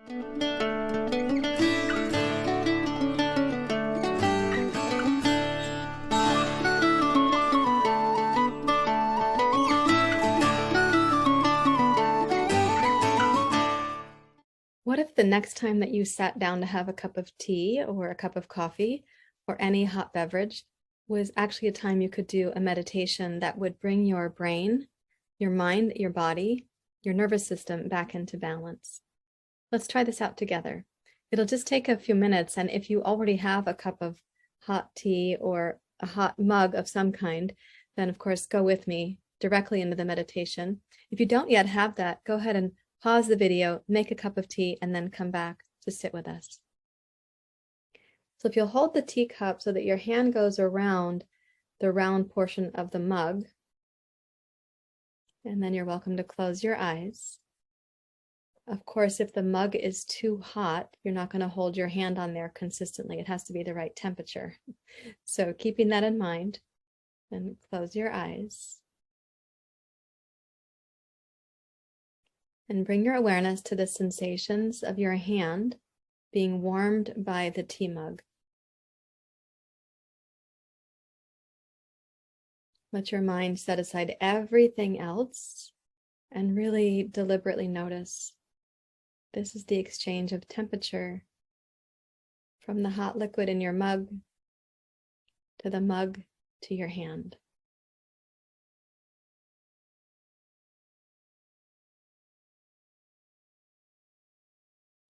What if the next time that you sat down to have a cup of tea or a cup of coffee or any hot beverage was actually a time you could do a meditation that would bring your brain, your mind, your body, your nervous system back into balance? Let's try this out together. It'll just take a few minutes, and if you already have a cup of hot tea or a hot mug of some kind, then of course go with me directly into the meditation. If you don't yet have that, go ahead and pause the video, make a cup of tea, and then come back to sit with us. So if you'll hold the teacup so that your hand goes around the round portion of the mug, and then you're welcome to close your eyes. Of course, if the mug is too hot, you're not going to hold your hand on there consistently. It has to be the right temperature. So keeping that in mind, then close your eyes. And bring your awareness to the sensations of your hand being warmed by the tea mug. Let your mind set aside everything else and really deliberately notice. This is the exchange of temperature from the hot liquid in your mug to the mug to your hand.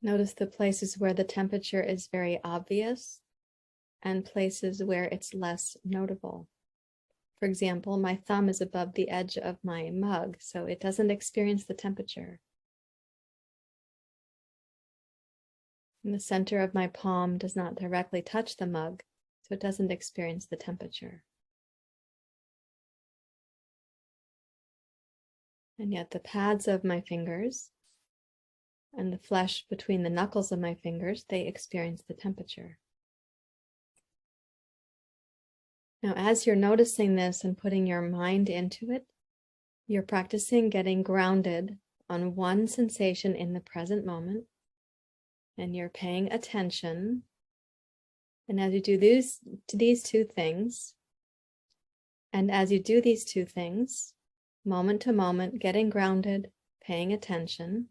Notice the places where the temperature is very obvious and places where it's less notable. For example, my thumb is above the edge of my mug, so it doesn't experience the temperature. And the center of my palm does not directly touch the mug, so it doesn't experience the temperature. And yet the pads of my fingers and the flesh between the knuckles of my fingers, they experience the temperature. Now, as you're noticing this and putting your mind into it, you're practicing getting grounded on one sensation in the present moment, and you're paying attention. And as you do these two things, moment to moment, getting grounded, paying attention,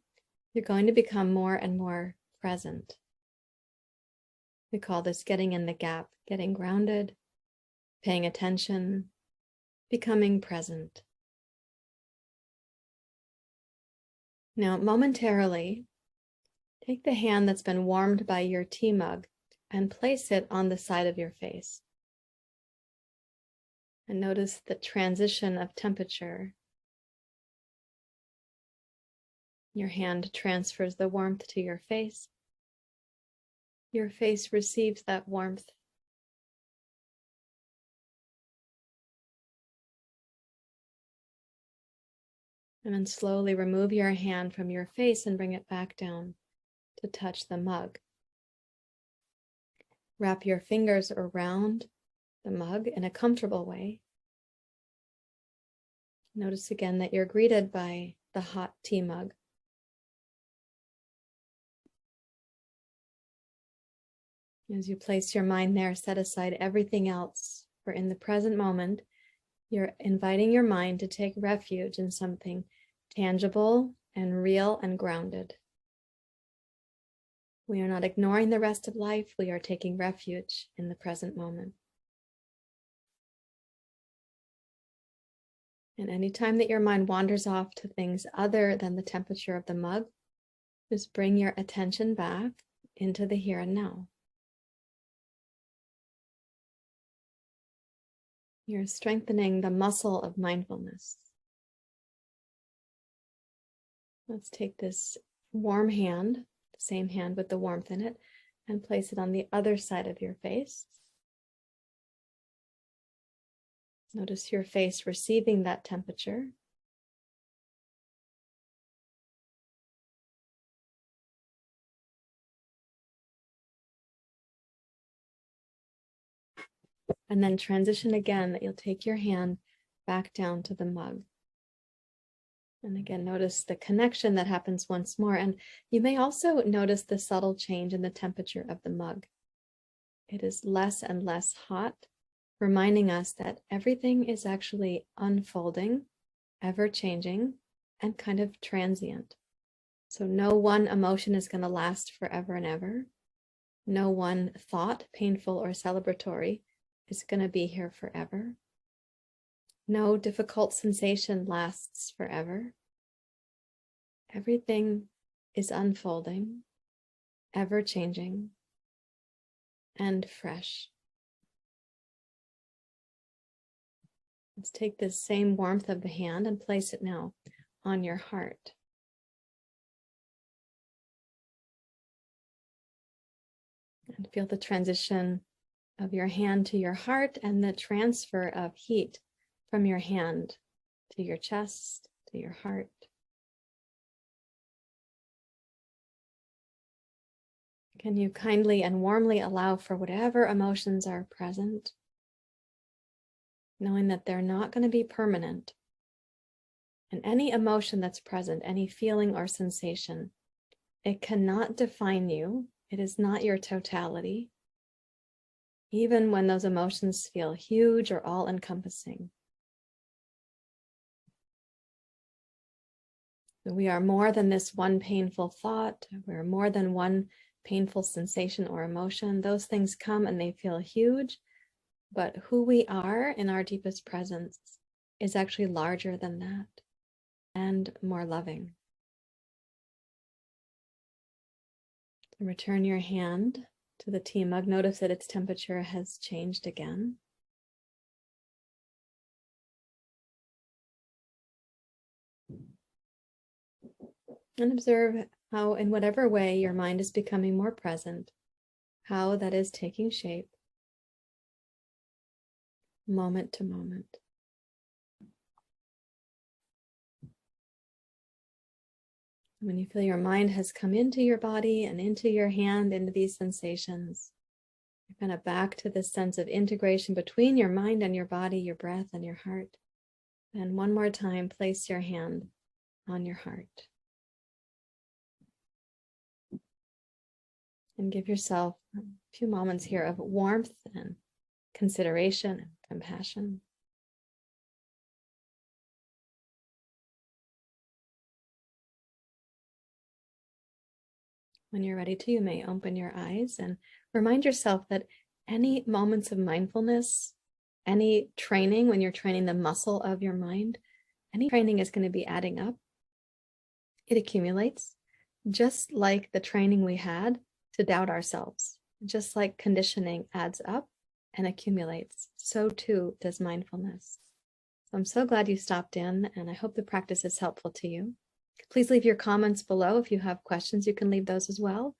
you're going to become more and more present. We call this getting in the gap, getting grounded, paying attention, becoming present. Now, momentarily, take the hand that's been warmed by your tea mug and place it on the side of your face. And notice the transition of temperature. Your hand transfers the warmth to your face. Your face receives that warmth. And then slowly remove your hand from your face and bring it back down to touch the mug. Wrap your fingers around the mug in a comfortable way. Notice again that you're greeted by the hot tea mug. As you place your mind there, set aside everything else, for in the present moment, you're inviting your mind to take refuge in something tangible and real and grounded. We are not ignoring the rest of life. We are taking refuge in the present moment. And anytime that your mind wanders off to things other than the temperature of the mug, just bring your attention back into the here and now. You're strengthening the muscle of mindfulness. Let's take this warm hand, the same hand with the warmth in it, and place it on the other side of your face. Notice your face receiving that temperature. And then transition again, that you'll take your hand back down to the mug. And again, notice the connection that happens once more. And you may also notice the subtle change in the temperature of the mug. It is less and less hot, reminding us that everything is actually unfolding, ever changing, and kind of transient. So no one emotion is going to last forever and ever. No one thought, painful or celebratory, is going to be here forever. No difficult sensation lasts forever. Everything is unfolding, ever changing, and fresh. Let's take this same warmth of the hand and place it now on your heart. And feel the transition of your hand to your heart and the transfer of heat from your hand to your chest, to your heart. Can you kindly and warmly allow for whatever emotions are present, knowing that they're not going to be permanent? And any emotion that's present, any feeling or sensation, it cannot define you. It is not your totality, even when those emotions feel huge or all-encompassing. We are more than this one painful thought. We're more than one painful sensation or emotion. Those things come and they feel huge, but who we are in our deepest presence is actually larger than that and more loving. Return your hand to the tea mug. Notice that its temperature has changed again. And observe how, in whatever way your mind is becoming more present, how that is taking shape, moment to moment. When you feel your mind has come into your body and into your hand, into these sensations, you're kind of back to this sense of integration between your mind and your body, your breath and your heart. And one more time, place your hand on your heart. And give yourself a few moments here of warmth and consideration and compassion. When you're ready to, you may open your eyes and remind yourself that any moments of mindfulness, any training, when you're training the muscle of your mind, any training is going to be adding up. It accumulates, just like the training we had to doubt ourselves. Just like conditioning adds up and accumulates, so too does mindfulness. So I'm so glad you stopped in, and I hope the practice is helpful to you. Please leave your comments below. If you have questions, you can leave those as well.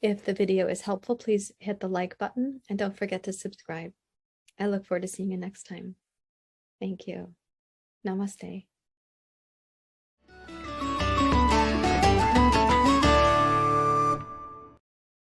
If the video is helpful, please hit the like button and don't forget to subscribe. I look forward to seeing you next time. Thank you. Namaste.